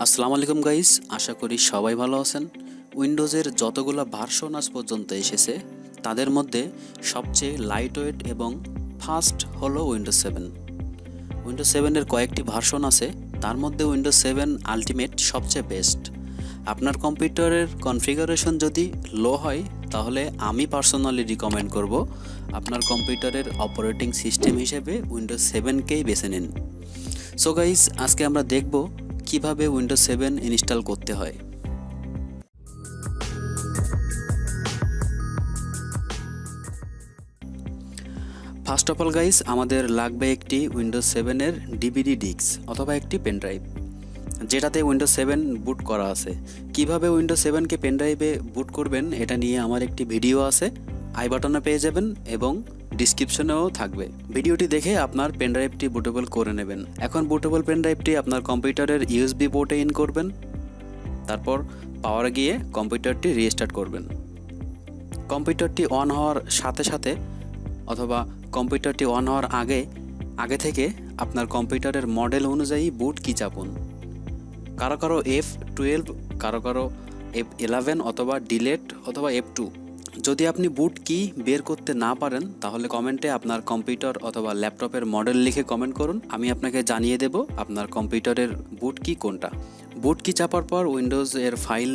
আসসালামু আলাইকুম গাইস, আশা করি সবাই ভালো আছেন। উইন্ডোজের যতগুলো ভার্সন আজ পর্যন্ত এসেছে তাদের মধ্যে সবচেয়ে লাইটওয়েট এবং ফাস্ট হলো উইন্ডোজ 7। উইন্ডোজ 7-এর কয়েকটি ভার্সন আছে, তার মধ্যে উইন্ডোজ 7 আলটিমেট সবচেয়ে বেস্ট। আপনার কম্পিউটারের কনফিগারেশন যদি লো হয় তাহলে আমি পার্সোনালি রিকমেন্ড করব আপনার কম্পিউটারের অপারেটিং সিস্টেম হিসেবে উইন্ডোজ 7কেই বেছে নিন। সো গাইস, আজকে আমরা দেখব কিভাবে উইন্ডোজ 7 ইনস্টল করতে হয়। ফার্স্ট অফ অল গাইস, আমাদের লাগবে একটি উইন্ডোজ 7-এর ডিভিডি ডিস্ক অথবা একটি পেনড্রাইভ যেটাতে উইন্ডোজ 7 বুট করা আছে। কিভাবে উইন্ডোজ 7কে পেনড্রাইভে বুট করবেন এটা নিয়ে আমার একটি ভিডিও আছে, আই বাটনে পেয়ে যাবেন এবং ডিসক্রিপশনেও থাকবে। ভিডিওটি দেখে আপনার পেনড্রাইভটি বুটেবল করে নেবেন। এখন বুটেবল পেনড্রাইভটি আপনার কম্পিউটারের ইউএসবি পোর্টে ইন করবেন, তারপর পাওয়ারে গিয়ে কম্পিউটারটি রিস্টার্ট করবেন। কম্পিউটারটি অন হওয়ার সাথে সাথে অথবা কম্পিউটারটি অন হওয়ার আগে থেকে আপনার কম্পিউটারের মডেল অনুযায়ী বুট কি চাপুন। কারো কারো F12, কারো কারো F11 অথবা ডিলেট অথবা F2। যদি আপনি বুট কি বের করতে না পারেন তাহলে কমেন্টে আপনার কম্পিউটার অথবা ল্যাপটপের মডেল লিখে কমেন্ট করুন, আমি আপনাকে জানিয়ে দেব আপনার কম্পিউটারের বুট কি কোনটা। বুট কি চাপার পর উইন্ডোজ এর ফাইল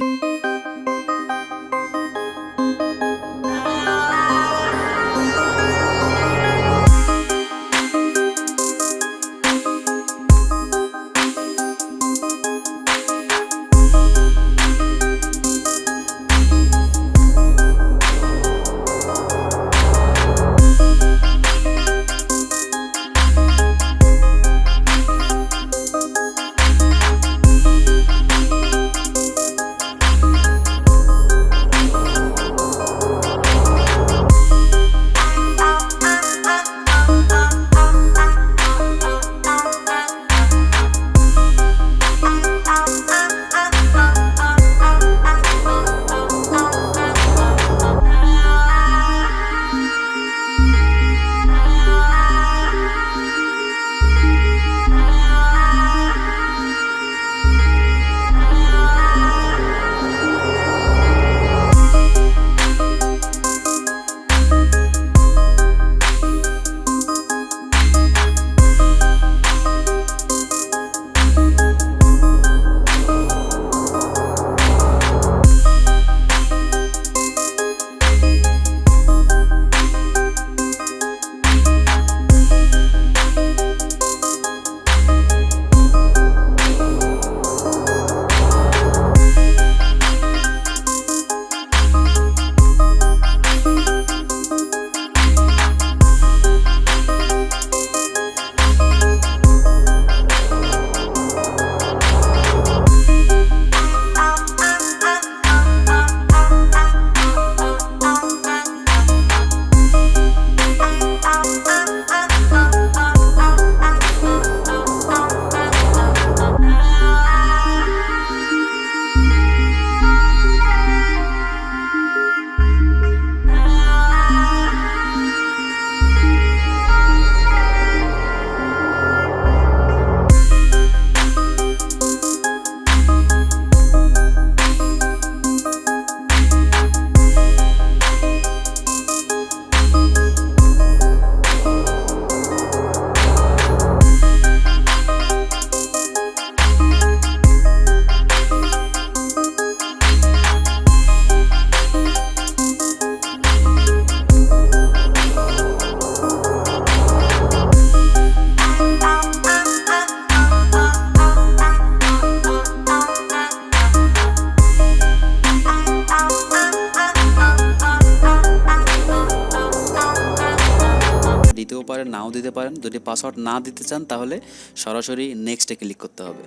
দিতেও পারেন, নাও দিতে পারেন। যদি পাসওয়ার্ড না দিতে চান তাহলে সরাসরি নেক্সটে ক্লিক করতে হবে।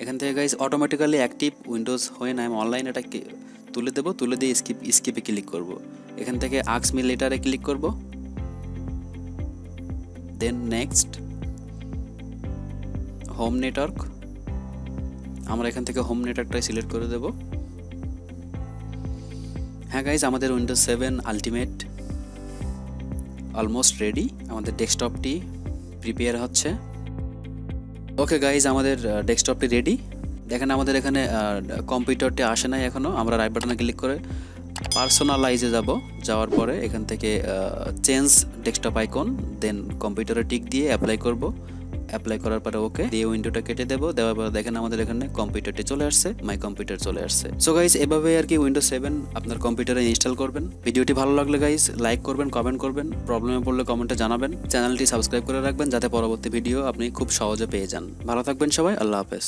এখান থেকে গাইস অটোমেটিক্যালি অ্যাক্টিভ উইন্ডোজ হয়ে না, আমি অনলাইন এটা তুলে দেবো, তুলে দিয়ে স্কিপে ক্লিক করব। এখান থেকে আস্ক মি লেটারে ক্লিক করব, দেন নেক্সট, হোম নেটওয়ার্ক। আমরা এখান থেকে হোম নেটওয়ার্কটাই সিলেক্ট করে দেব। হ্যাঁ গাইজ, আমাদের উইন্ডোজ 7 আলটিমেট অলমোস্ট রেডি। আমাদের ডেস্কটপটি প্রিপেয়ার হচ্ছে। ওকে গাইজ, আমাদের ডেস্কটপটি রেডি। দেখেন আমাদের এখানে কম্পিউটারটি আসে নাই এখনও। আমরা রাইট বাটনে ক্লিক করে পার্সোনালাইজে যাব। যাওয়ার পরে এখান থেকে চেঞ্জ ডেস্কটপ আইকন, দেন কম্পিউটারে টিক দিয়ে অ্যাপ্লাই করব। অ্যাপ্লাই করার পরে ওকে দিয়ে উইন্ডোটা কেটে দেবো। দেওয়ার পরে দেখেন আমাদের এখানে কম্পিউটারটি চলে আসছে, মাই কম্পিউটার চলে আসছে। সো গাইজ, এভাবে আর কি উইন্ডোজ 7 আপনার কম্পিউটারে ইনস্টল করবেন। ভিডিওটি ভালো লাগলে গাইজ লাইক করবেন, কমেন্ট করবেন, প্রবলেমে পড়লে কমেন্টে জানাবেন। চ্যানেলটি সাবস্ক্রাইব করে রাখবেন যাতে পরবর্তী ভিডিও আপনি খুব সহজে পেয়ে যান। ভালো থাকবেন সবাই, আল্লাহ হাফেজ।